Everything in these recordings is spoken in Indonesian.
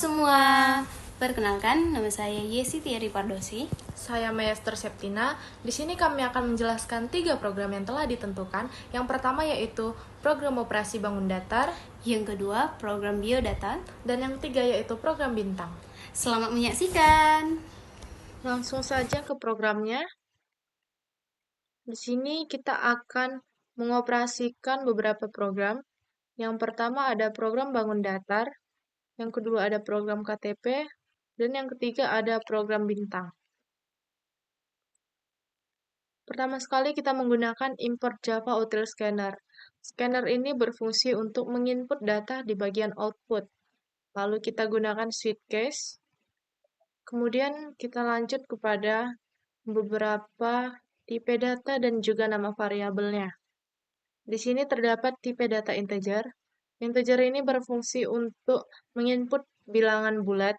semua, perkenalkan nama saya Yesi Tiari Pardosi. Saya Maester Septina. Di sini kami akan menjelaskan 3 program yang telah ditentukan. Yang pertama yaitu program operasi bangun datar, yang kedua program biodata, dan yang ketiga yaitu program bintang. Selamat menyaksikan. Langsung saja ke programnya. Di sini kita akan mengoperasikan beberapa program. Yang pertama ada program bangun datar, yang kedua ada program KTP, dan yang ketiga ada program bintang. Pertama sekali kita menggunakan import Java Util Scanner. Scanner ini berfungsi untuk menginput data di bagian output. Lalu kita gunakan switch case. Kemudian kita lanjut kepada beberapa tipe data dan juga nama variabelnya. Di sini terdapat tipe data integer. Integer ini berfungsi untuk menginput bilangan bulat,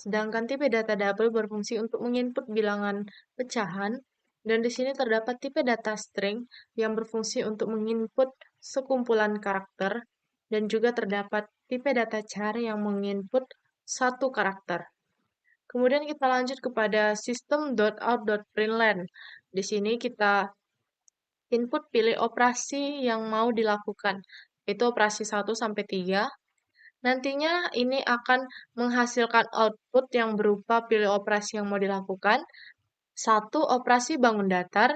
sedangkan tipe data double berfungsi untuk menginput bilangan pecahan. Dan di sini terdapat tipe data string yang berfungsi untuk menginput sekumpulan karakter, dan juga terdapat tipe data char yang menginput satu karakter. Kemudian kita lanjut kepada system.out.println. Di sini kita input pilih operasi yang mau dilakukan, itu operasi 1 sampai 3. Nantinya ini akan menghasilkan output yang berupa pilih operasi yang mau dilakukan. 1. Operasi bangun datar,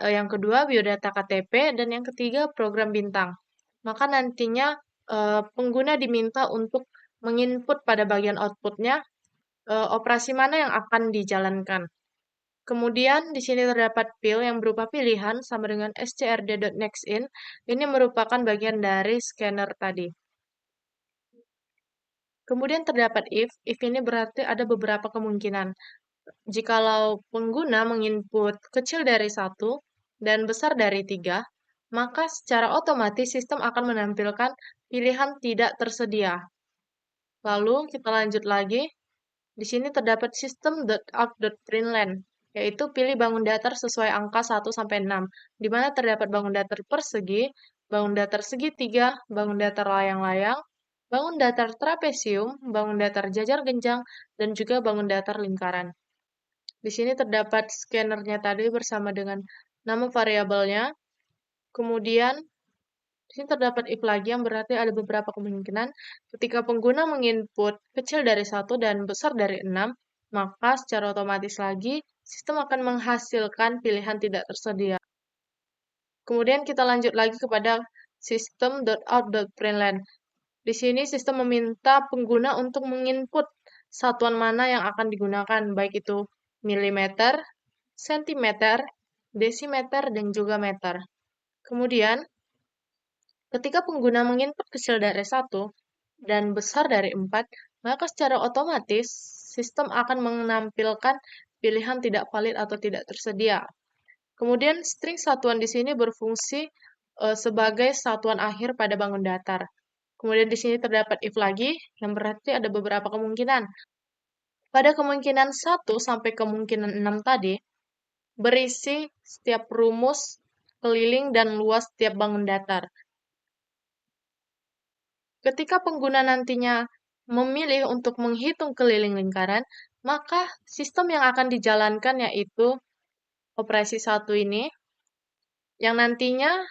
yang kedua biodata KTP, dan yang ketiga program bintang. Maka nantinya pengguna diminta untuk menginput pada bagian outputnya operasi mana yang akan dijalankan. Kemudian di sini terdapat pil yang berupa pilihan sama dengan scrd.nextIn. Ini merupakan bagian dari scanner tadi. Kemudian terdapat if ini berarti ada beberapa kemungkinan. Jikalau pengguna menginput kecil dari 1 dan besar dari 3, maka secara otomatis sistem akan menampilkan pilihan tidak tersedia. Lalu kita lanjut lagi. Di sini terdapat system.out.println, yaitu pilih bangun datar sesuai angka 1 sampai 6, di mana terdapat bangun datar persegi, bangun datar segitiga, bangun datar layang-layang, bangun datar trapesium, bangun datar jajar genjang, dan juga bangun datar lingkaran. Di sini terdapat scannernya tadi bersama dengan nama variabelnya. Kemudian di sini terdapat if lagi yang berarti ada beberapa kemungkinan. Ketika pengguna menginput kecil dari 1 dan besar dari 6, maka secara otomatis lagi sistem akan menghasilkan pilihan tidak tersedia. Kemudian kita lanjut lagi kepada system.out.println. Di sini sistem meminta pengguna untuk menginput satuan mana yang akan digunakan, baik itu milimeter, sentimeter, desimeter, dan juga meter. Kemudian, ketika pengguna menginput kecil dari 1 dan besar dari 4, maka secara otomatis sistem akan menampilkan pilihan tidak valid atau tidak tersedia. Kemudian string satuan di sini berfungsi sebagai satuan akhir pada bangun datar. Kemudian di sini terdapat if lagi, yang berarti ada beberapa kemungkinan. Pada kemungkinan 1 sampai kemungkinan 6 tadi, berisi setiap rumus, keliling, dan luas setiap bangun datar. Ketika pengguna nantinya memilih untuk menghitung keliling lingkaran, maka sistem yang akan dijalankan yaitu operasi 1 ini, yang nantinya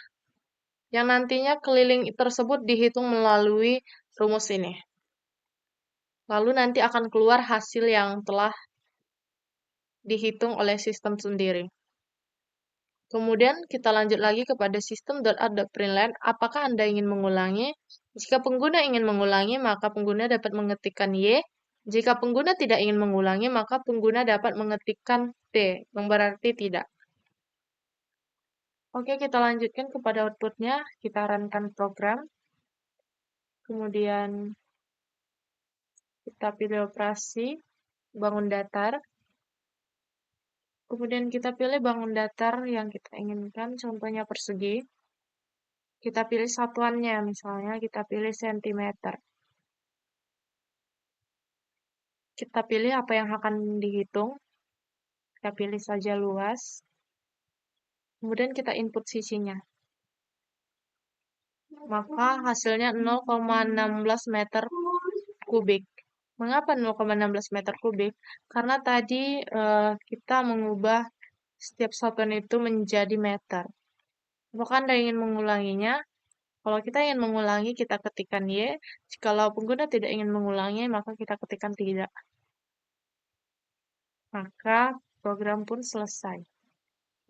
keliling tersebut dihitung melalui rumus ini. Lalu nanti akan keluar hasil yang telah dihitung oleh sistem sendiri. Kemudian kita lanjut lagi kepada system.out.println. Apakah Anda ingin mengulangi? Jika pengguna ingin mengulangi, maka pengguna dapat mengetikkan Y. Jika pengguna tidak ingin mengulangi, maka pengguna dapat mengetikkan T, yang berarti tidak. Oke, kita lanjutkan kepada outputnya. Kita runkan program. Kemudian kita pilih operasi, bangun datar. Kemudian kita pilih bangun datar yang kita inginkan, contohnya persegi. Kita pilih satuannya, misalnya kita pilih sentimeter. Kita pilih apa yang akan dihitung. Kita pilih saja luas. Kemudian kita input sisinya. Maka hasilnya 0,16 meter kubik. Mengapa 0,16 meter kubik? Karena tadi kita mengubah setiap satuan itu menjadi meter. Apakah Anda ingin mengulanginya? Kalau kita ingin mengulangi, kita ketikkan Y. Jikalau pengguna tidak ingin mengulangi, maka kita ketikkan tidak. Maka program pun selesai.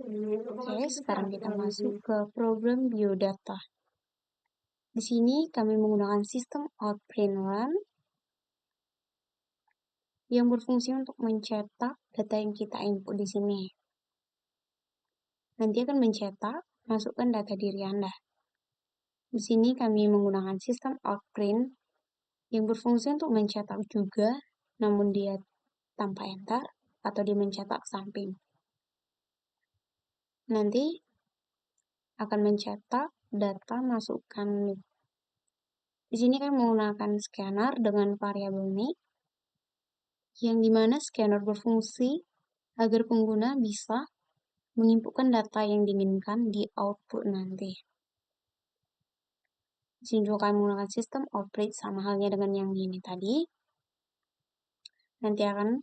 Oke, sekarang kita masuk ke program biodata. Di sini kami menggunakan sistem outprint yang berfungsi untuk mencetak data yang kita input di sini. Nanti akan mencetak, masukkan data diri Anda. Di sini kami menggunakan sistem outprint yang berfungsi untuk mencetak juga, namun dia tanpa enter atau dia mencetak samping. Nanti akan mencetak data masukkan nih. Di sini kami menggunakan scanner dengan variabel nih, yang dimana scanner berfungsi agar pengguna bisa menginputkan data yang diinginkan di output nanti. Di sini juga kami menggunakan sistem output sama halnya dengan yang ini tadi. Nanti akan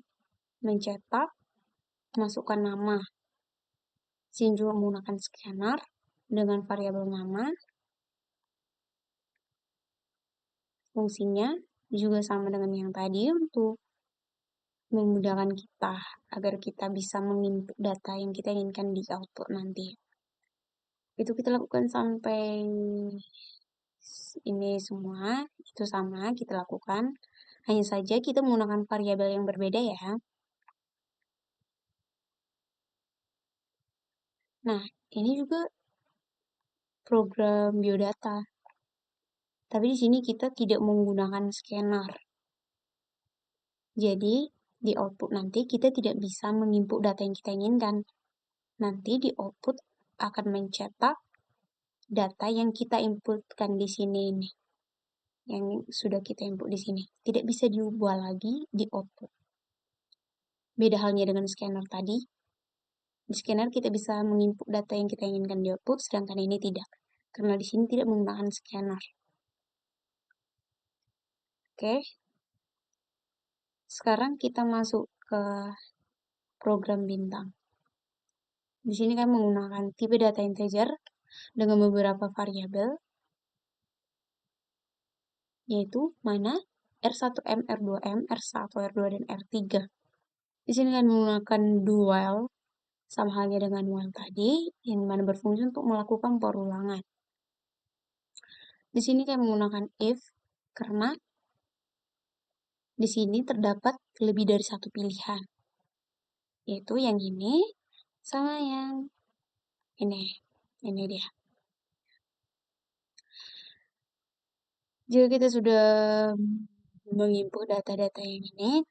mencetak, masukkan nama. Di sini juga menggunakan scanner dengan variabel nama. Fungsinya juga sama dengan yang tadi untuk memudahkan kita agar kita bisa menginput data yang kita inginkan di output nanti. Itu kita lakukan sampai ini semua, itu sama kita lakukan. Hanya saja kita menggunakan variabel yang berbeda ya. Nah, ini juga program biodata. Tapi di sini kita tidak menggunakan scanner. Jadi, di output nanti kita tidak bisa menginput data yang kita inginkan. Nanti di output akan mencetak data yang kita inputkan di sini ini. Yang sudah kita input di sini. Tidak bisa diubah lagi di output. Beda halnya dengan scanner tadi. Di scanner kita bisa menginput data yang kita inginkan di output, sedangkan ini tidak. Karena di sini tidak menggunakan scanner. Oke. Sekarang kita masuk ke program bintang. Di sini kami menggunakan tipe data integer dengan beberapa variabel, yaitu mana R1M, R2M, R1, R2, dan R3. Di sini kami menggunakan do while, sama halnya dengan while tadi, yang mana berfungsi untuk melakukan perulangan. Di sini kami menggunakan if, karena di sini terdapat lebih dari satu pilihan, yaitu yang ini sama yang ini. Ini dia. Jika kita sudah menginput data-data yang ini,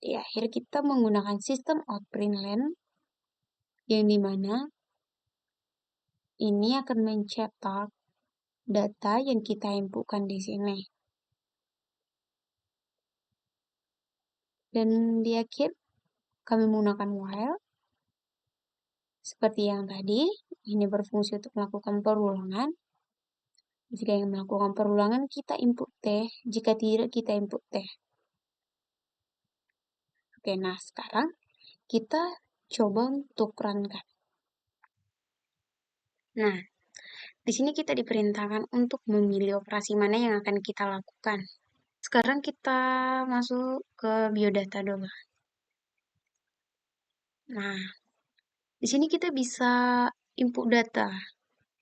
di akhir kita menggunakan sistem outprint len, yang dimana ini akan mencetak data yang kita inputkan di sini. Dan di akhir kami menggunakan while, seperti yang tadi, ini berfungsi untuk melakukan perulangan. Jika ingin melakukan perulangan, kita input T. Jika tidak, kita input T. Oke, nah sekarang kita coba untuk runkan. Nah, di sini kita diperintahkan untuk memilih operasi mana yang akan kita lakukan. Sekarang kita masuk ke biodata dulu. Nah, di sini kita bisa input data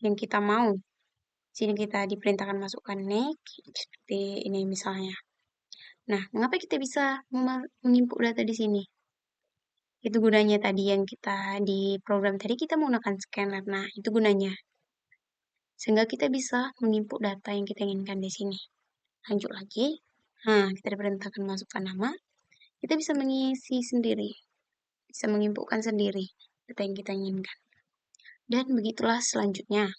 yang kita mau. Di sini kita diperintahkan masukkan next, seperti ini misalnya. Nah, mengapa kita bisa menginput data di sini? Itu gunanya tadi yang kita di program tadi kita menggunakan scanner. Nah, itu gunanya. Sehingga kita bisa menginput data yang kita inginkan di sini. Lanjut lagi. Nah, kita diperintahkan masukkan nama. Kita bisa mengisi sendiri. Bisa menginputkan sendiri data yang kita inginkan. Dan begitulah selanjutnya.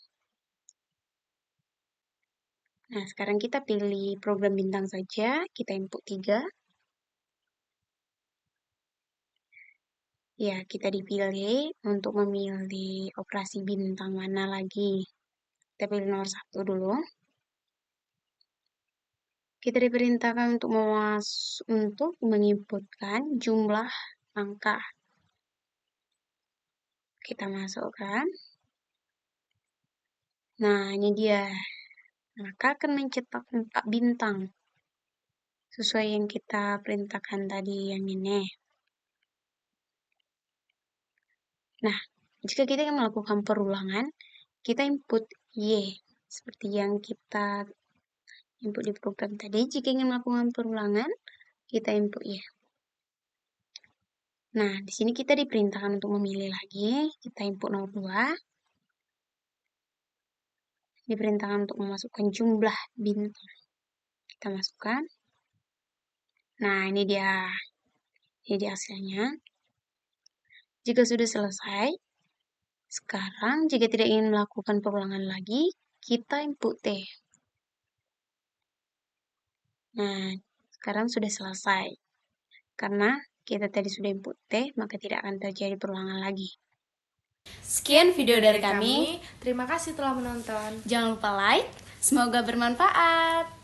Nah, sekarang kita pilih program bintang saja. Kita input 3. Ya, kita dipilih untuk memilih operasi bintang mana lagi. Kita pilih nomor 1 dulu. Kita diperintahkan untuk menginputkan jumlah angka. Kita masukkan. Nah, ini dia. Maka akan mencetak 4 bintang. Sesuai yang kita perintahkan tadi yang ini. Nah, jika kita ingin melakukan perulangan, kita input Y. Seperti yang kita input di program tadi. Jika ingin melakukan perulangan, kita input Y. Nah, di sini kita diperintahkan untuk memilih lagi. Kita input nomor 2. Diperintahkan untuk memasukkan jumlah bintang. Kita masukkan. Nah, ini dia. Ini dia hasilnya. Jika sudah selesai, sekarang jika tidak ingin melakukan perulangan lagi, kita input T. Nah, sekarang sudah selesai. Karena kita tadi sudah input T, maka tidak akan terjadi perulangan lagi. Sekian video dari kami. Terima kasih telah menonton. Jangan lupa like. Semoga bermanfaat.